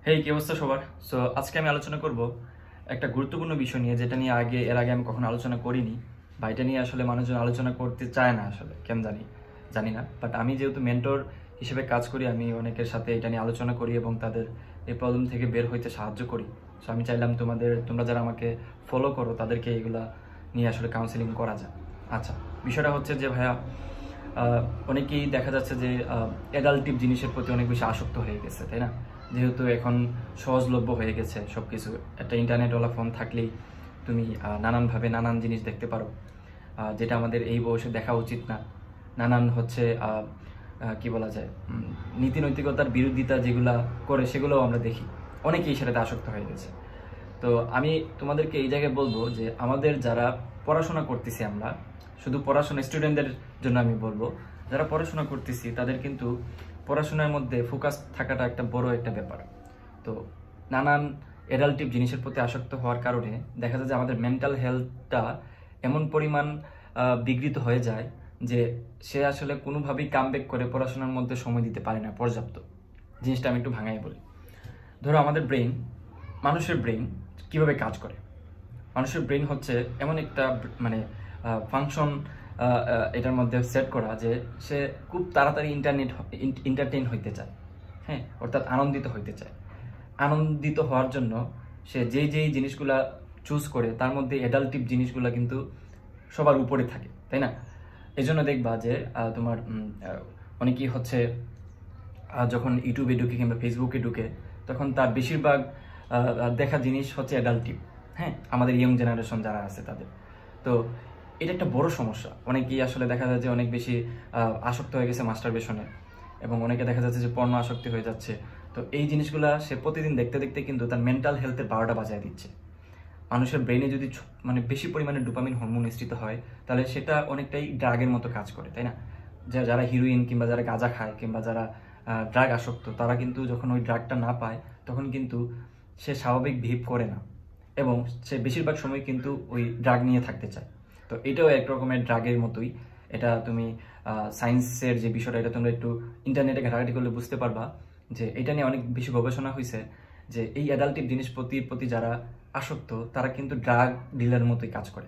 হেই, কি অবস্থা সবার? সো আজকে আমি আলোচনা করব একটা গুরুত্বপূর্ণ বিষয় নিয়ে, যেটা নিয়ে এর আগে আমি কখনো আলোচনা করিনি, বা এটা নিয়ে আসলে মানুষজন আলোচনা করতে চায় না, আসলে কেন জানি না। বাট আমি যেহেতু মেন্টর হিসেবে কাজ করি, আমি অনেকের সাথে এটা নিয়ে আলোচনা করি এবং তাদের এই প্রবলেম থেকে বের হইতে সাহায্য করি। সো আমি চাইলাম তোমরা যারা আমাকে ফলো করো তাদেরকে এগুলা নিয়ে আসলে কাউন্সিলিং করা যায়। আচ্ছা, বিষয়টা হচ্ছে যে ভাইয়া, অনেকেই দেখা যাচ্ছে যে অ্যাডাল্টিভ জিনিসের প্রতি অনেক বেশি আসক্ত হয়ে গেছে, তাই না? যেহেতু এখন সহজলভ্য হয়ে গেছে সব কিছু, একটা ইন্টারনেটওয়ালা ফোন থাকলেই তুমি নানানভাবে নানান জিনিস দেখতে পারো, যেটা আমাদের এই বয়সে দেখা উচিত না। নানান হচ্ছে কি বলা যায়, নীতি নৈতিকতার বিরোধিতা যেগুলা করে সেগুলোও আমরা দেখি, অনেকেই সেটাতে আসক্ত হয়ে গেছে। তো আমি তোমাদেরকে এই জায়গায় বলবো যে আমাদের যারা পড়াশোনা করতেছি, আমরা শুধু পড়াশোনা স্টুডেন্টদের জন্য আমি বলবো, যারা পড়াশোনা করতেছি তাদের কিন্তু পড়াশোনার মধ্যে ফোকাস থাকাটা একটা বড় একটা ব্যাপার। তো নানান অ্যাডাল্টিভ জিনিসের প্রতি আসক্ত হওয়ার কারণে দেখা যায় যে আমাদের মেন্টাল হেলথটা এমন পরিমাণ বিঘ্নিত হয়ে যায় যে সে আসলে কোনোভাবেই কামব্যাক করে পড়াশোনার মধ্যে সময় দিতে পারে না পর্যাপ্ত। জিনিসটা আমি একটু ভাঙাই বলি। ধরো আমাদের মানুষের ব্রেইন কিভাবে কাজ করে। মানুষের ব্রেইন হচ্ছে এমন একটা মানে ফাংশন এটার মধ্যে সেট করা যে সে খুব তাড়াতাড়ি এন্টারটেইন হইতে চায়। হ্যাঁ, অর্থাৎ আনন্দিত হইতে চায়। আনন্দিত হওয়ার জন্য সে যেই জিনিসগুলা চুজ করে তার মধ্যে অ্যাডাল্টিভ জিনিসগুলা কিন্তু সবার উপরে থাকে, তাই না? এই জন্য দেখবা যে তোমার অনেকেই হচ্ছে যখন ইউটিউবে ঢুকে কিংবা ফেসবুকে ঢুকে, তখন তার বেশিরভাগ দেখা জিনিস হচ্ছে অ্যাডাল্টিভ। হ্যাঁ, আমাদের ইয়ং জেনারেশন যারা আছে তাদের। তো এটা একটা বড় সমস্যা। অনেকেই আসলে দেখা যায় যে অনেক বেশি আসক্ত হয়ে গেছে মাস্টারবেশনে, এবং অনেকে দেখা যাচ্ছে যে পর্ণ আসক্তি হয়ে যাচ্ছে। তো এই জিনিসগুলা সে প্রতিদিন দেখতে দেখতে কিন্তু তার মেন্টাল হেলথের 12টা বাজায় দিচ্ছে। মানুষের ব্রেইনে যদি মানে বেশি পরিমাণে ডোপামিন হরমোন নিঃসৃত হয়, তাহলে সেটা অনেকটাই ড্রাগের মতো কাজ করে, তাই না? যারা হিরোইন কিংবা যারা গাঁজা খায় কিংবা যারা ড্রাগ আসক্ত, তারা কিন্তু যখন ওই ড্রাগটা না পায় তখন কিন্তু সে স্বাভাবিক বিহেভ করে না, এবং সে বেশিরভাগ সময় কিন্তু ওই ড্রাগ নিয়ে থাকতে চায়। তো এটাও এক রকমের ড্রাগের মতোই। এটা তুমি সায়েন্সের যে বিষয়টা, এটা তোমরা একটু ইন্টারনেটে ঘাটাঘাটি করলে বুঝতে পারবা যে এটা নিয়ে অনেক বেশি গবেষণা হয়েছে যে এই অ্যাডাল্টিভ জিনিস প্রতি যারা আসক্ত, তারা কিন্তু ড্রাগ ডিলার মতোই কাজ করে।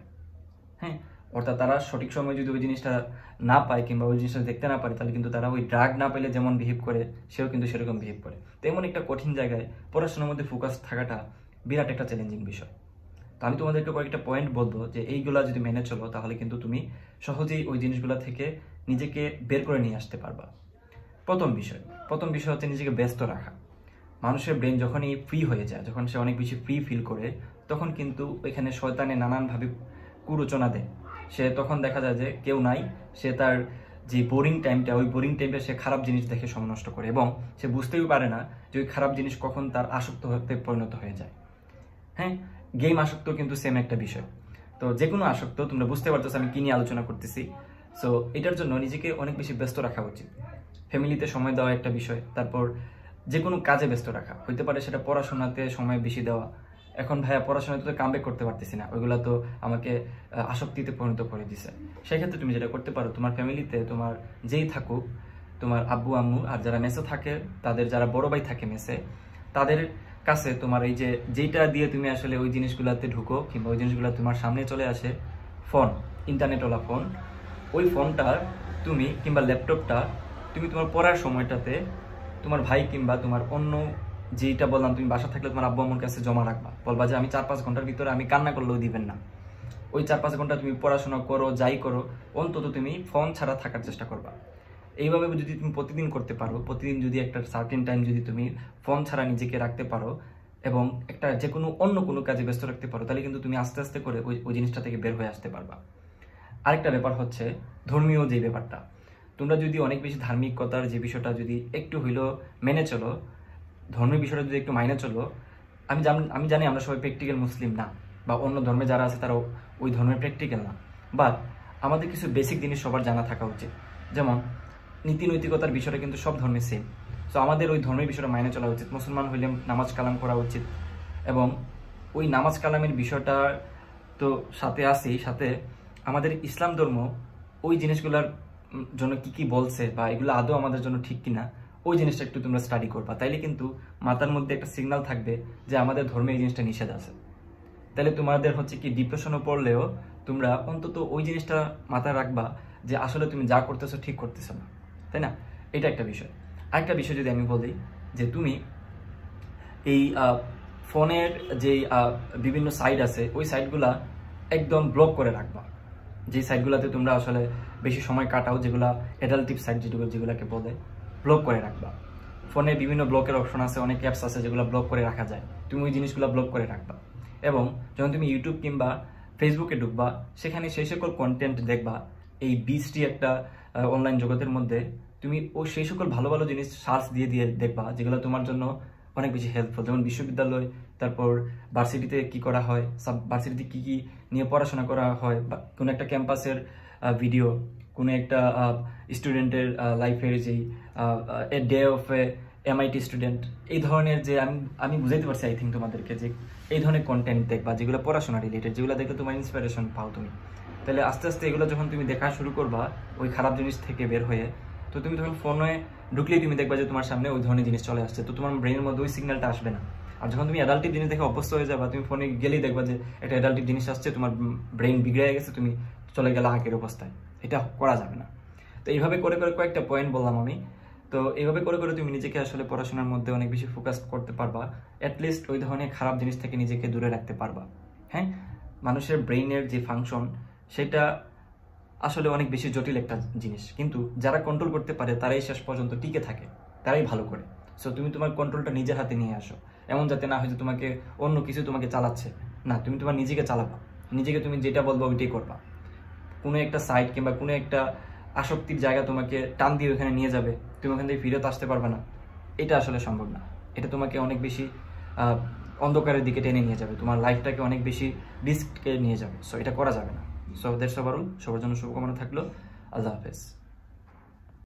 হ্যাঁ, অর্থাৎ তারা সঠিক সময় যদি ওই জিনিসটা না পায় কিংবা ওই জিনিসটা দেখতে না পারে, তাহলে কিন্তু তারা ওই ড্রাগ না পেলে যেমন বিহেভ করে, সেও কিন্তু সেরকম বিহেভ করে। তেমন একটা কঠিন জায়গায় পড়াশোনার মধ্যে ফোকাস থাকাটা বিরাট একটা চ্যালেঞ্জিং বিষয়। তো আমি তোমাদেরকে কয়েকটা পয়েন্ট বলবো যে এইগুলা যদি মেনে চলো, তাহলে কিন্তু তুমি সহজেই ওই জিনিসগুলা থেকে নিজেকে বের করে নিয়ে আসতে পারবা। প্রথম বিষয় হচ্ছে নিজেকে ব্যস্ত রাখা। মানুষের ব্রেন যখনই ফ্রি হয়ে যায়, যখন সে অনেক বেশি ফ্রি ফিল করে, তখন কিন্তু এখানে শয়তানে নানানভাবে কুরচনা দেয়। সে তখন দেখা যায় যে কেউ নাই, সে তার যে ওই বোরিং টাইমটা সে খারাপ জিনিস দেখে সময় নষ্ট করে, এবং সে বুঝতেই পারে না যে ওই খারাপ জিনিস কখন তার আসক্ত হতে পরিণত হয়ে যায়। হ্যাঁ, গেম আসক্ত কিন্তু সেম একটা বিষয়। তো যে কোনো আসক্ত, তোমরা বুঝতে পারতেছো আমি কি নিয়ে আলোচনা করতেছি। সো এটার জন্য নিজেকে অনেক বেশি ব্যস্ত রাখা উচিত। ফ্যামিলিতে সময় দেওয়া একটা বিষয়, তারপর যে কোনো কাজে ব্যস্ত রাখা, হইতে পারে সেটা পড়াশোনাতে সময় বেশি দেওয়া। এখন ভাইয়া পড়াশোনাতে তো কামব্যাক করতে পারতেছি না, ওইগুলো তো আমাকে আসক্তিতে পরিণত করে দিছে। সেক্ষেত্রে তুমি যেটা করতে পারো, তোমার ফ্যামিলিতে তোমার যেই থাকুক, তোমার আব্বু আম্মু আর যারা মেসে থাকে, তাদের যারা বড় ভাই থাকে মেসে, তাদের কাছে তোমার এই যেইটা দিয়ে তুমি আসলে ওই জিনিসগুলোতে ঢুকো কিংবা ওই জিনিসগুলো তোমার সামনে চলে আসে, ফোন, ইন্টারনেটওয়ালা ফোন, ওই ফোনটা তুমি কিংবা ল্যাপটপটা তুমি তোমার পড়ার সময়টাতে তোমার ভাই কিংবা তোমার অন্য, যেটা বললাম, তুমি বাসা থাকলে তোমার আব্বু আম্মুর কাছে জমা রাখবা। বলবা যে আমি 4-5 ঘন্টার ভিতরে আমি কান্না করলেও দিবেন না। ওই 4-5 ঘন্টা তুমি পড়াশোনা করো, যাই করো, অন্তত তুমি ফোন ছাড়া থাকার চেষ্টা করবা। এইভাবে যদি তুমি প্রতিদিন করতে পারো, প্রতিদিন যদি একটা সার্টেন টাইম যদি তুমি ফোন ছাড়া নিজেকে রাখতে পারো এবং একটা যে কোনো অন্য কোনো কাজে ব্যস্ত রাখতে পারো, তাহলে কিন্তু তুমি আস্তে আস্তে করে ওই জিনিসটা থেকে বের হয়ে আসতে পারবা। আরেকটা ব্যাপার হচ্ছে ধর্মীয় যে ব্যাপারটা। তোমরা যদি অনেক বেশি ধার্মিকতার যে বিষয়টা যদি একটু হইলেও মেনে চলো, ধর্মের বিষয়টা যদি একটু মাইনে চলো, আমি জানি আমরা সবাই প্র্যাকটিক্যাল মুসলিম না, বা অন্য ধর্মে যারা আছে তারাও ওই ধর্মের প্র্যাকটিক্যাল না, বাট আমাদের কিছু বেসিক জিনিস সবার জানা থাকা উচিত। যেমন নীতি নৈতিকতার বিষয়টা কিন্তু সব ধর্মে সেম। সো আমাদের ওই ধর্মের বিষয়টা মাইনে চলা উচিত। মুসলমান হইলে নামাজ কালাম করা উচিত, এবং ওই নামাজ কালামের বিষয়টা তো সাথে আসেই, সাথে আমাদের ইসলাম ধর্ম ওই জিনিসগুলোর জন্য কি কি বলছে বা এগুলো আদৌ আমাদের জন্য ঠিক কিনা, ওই জিনিসটা একটু তোমরা স্টাডি করবা, তাইলে কিন্তু মাথার মধ্যে একটা সিগন্যাল থাকবে যে আমাদের ধর্মে এই জিনিসটা নিষেধ আছে। তাহলে তোমাদের হচ্ছে কি ডিপ্রেশনে পড়লেও তোমরা অন্তত ওই জিনিসটা মাথায় রাখবা যে আসলে তুমি যা করতেছো ঠিক করতেছো না, তাই না? এটা একটা বিষয়। আরেকটা বিষয় যদি আমি বলি যে তুমি এই ফোনের যে বিভিন্ন সাইট আছে ওই সাইটগুলা একদম ব্লক করে রাখবা। যে সাইটগুলোতে তোমরা আসলে বেশি সময় কাটাও, যেগুলো অ্যাডাল্টিভ সাইট যেগুলোকে বলে, ব্লক করে রাখবা। ফোনে বিভিন্ন ব্লকের অপশন আছে, অনেক অ্যাপস আছে যেগুলো ব্লক করে রাখা যায়, তুমি ওই জিনিসগুলো ব্লক করে রাখবা। এবং যখন তুমি ইউটিউব কিংবা ফেসবুকে ঢুকবা, সেখানে সেই সকল কন্টেন্ট দেখবা, এই বৃষ্টি একটা অনলাইন জগতের মধ্যে তুমি ওই সেই সকল ভালো ভালো জিনিস সার্চ দিয়ে দিয়ে দেখবা যেগুলো তোমার জন্য অনেক বেশি হেল্পফুল। যেমন বিশ্ববিদ্যালয়, তারপর ভার্সিটিতে কি করা হয়, ভার্সিটিতে কি কি নিয়ে পড়াশোনা করা হয়, বা কোনো একটা ক্যাম্পাসের ভিডিও, কোনো একটা স্টুডেন্টের লাইফের যেই a day of A MIT student, এই ধরনের যে আমি বুঝাইতে পারছি আই থিঙ্ক তোমাদেরকে, যে এই ধরনের কন্টেন্ট দেখবা যেগুলো পড়াশোনা রিলেটেড, যেগুলো দেখলে তোমার ইন্সপিরেশন পাও তুমি। তাহলে আস্তে আস্তে এগুলো যখন তুমি দেখা শুরু করবা ওই খারাপ জিনিস থেকে বের হয়ে, তো তুমি তখন ফোনে ঢুকলেই তুমি দেখবা যে তোমার সামনে ওই ধরনের জিনিস চলে আসছে, তো তোমার ব্রেনের মধ্যে ওই সিগন্যালটা আসবে না। আর যখন তুমি অ্যাডাল্টিভ জিনিস দেখে অভ্যস্ত হয়ে যাবা, তুমি ফোনে গেলেই দেখবা যে একটা অ্যাডাল্টিভ জিনিস আসছে, তোমার ব্রেন বিগড়ে গেছে, তুমি চলে গেলে আগের অবস্থায়। এটা করা যাবে না। তো এইভাবে করে করে কয়েকটা পয়েন্ট বললাম আমি। তো এইভাবে করে করে তুমি নিজেকে আসলে পড়াশোনার মধ্যে অনেক বেশি ফোকাস করতে পারবা, অ্যাটলিস্ট ওই ধরনের খারাপ জিনিস থেকে নিজেকে দূরে রাখতে পারবা। হ্যাঁ, মানুষের ব্রেইনের যে ফাংশন সেটা আসলে অনেক বেশি জটিল একটা জিনিস, কিন্তু যারা কন্ট্রোল করতে পারে তারাই শেষ পর্যন্ত টিকে থাকে, তারাই ভালো করে। সো তুমি তোমার কন্ট্রোলটা নিজের হাতে নিয়ে আসো, এমন যাতে না হয় যে তোমাকে অন্য কিছু তোমাকে চালাচ্ছে। না, তুমি তোমার নিজেকে চালাবা, নিজেকে তুমি যেটা বলবো ওইটাই করবা। কোনো একটা সাইট কিংবা কোনো একটা আসক্তির জায়গা তোমাকে টান দিয়ে ওখানে নিয়ে যাবে, তুমি ওখান থেকে ফিরত আসতে পারবে না, এটা আসলে সম্ভব না। এটা তোমাকে অনেক বেশি অন্ধকারের দিকে টেনে নিয়ে যাবে, তোমার লাইফটাকে অনেক বেশি রিস্কে নিয়ে যাবে। সো এটা করা যাবে না। সো দ্যাটস ওভারঅল, সবার জন্য শুভকামনা থাকলো। আল্লাহ হাফেজ।